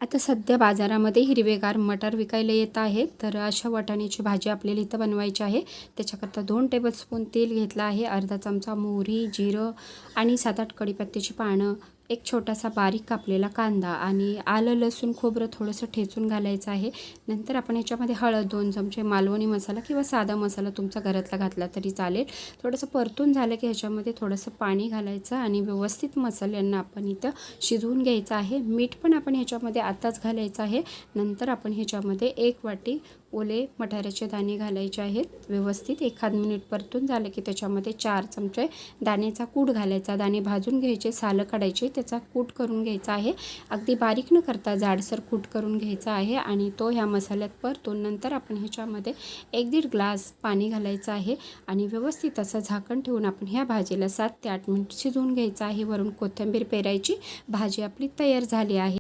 आता सध्या बाजारामध्ये हिरवेगार मटार विकायला येत आहेत. तर अशा वाटाण्याची भाजी आपल्याला इथं बनवायची आहे. त्याच्याकरता 2 टेबलस्पून तेल घेतलं आहे, अर्धा चमचा मोहरी, जिरं आणि 7-8 कढीपत्त्याची पानं, एक छोटासा बारीक कापलेला कांदा आणि आलं लसूण खोबरं थोडंसं ठेचून घालायचं आहे. नंतर आपण ह्याच्यामध्ये हळद, 2 चमचे मालवणी मसाला किंवा साधा मसाला तुमचा घरातला घातला तरी चालेल. थोडंसं परतून झालं की ह्याच्यामध्ये थोडंसं पाणी घालायचं आणि व्यवस्थित मसाल्यांना आपण इथं शिजवून घ्यायचं आहे. मीठ पण आपण ह्याच्यामध्ये आताच घालायचं आहे. नंतर आपण ह्याच्यामध्ये 1 वाटी ओले मटाराचे दाणे घालायचे आहेत. व्यवस्थित 1 मिनिट परतून झालं की त्याच्यामध्ये 4 चमचे दाण्याचा कूट घालायचा. दाणे भाजून घ्यायचे, सालं काढायचे, त्याचा कूट करून घ्यायचा आहे. अगदी बारीक न करता जाडसर कूट करून घ्यायचा आहे आणि तो ह्या मसाल्यात परतून नंतर आपण ह्याच्यामध्ये 1-1.5 ग्लास पाणी घालायचं आहे आणि व्यवस्थित असं झाकण ठेवून आपण ह्या भाजीला 7 ते 8 मिनिट शिजवून घ्यायचं आहे. वरून कोथिंबीर पेरायची. भाजी आपली तयार झाली आहे.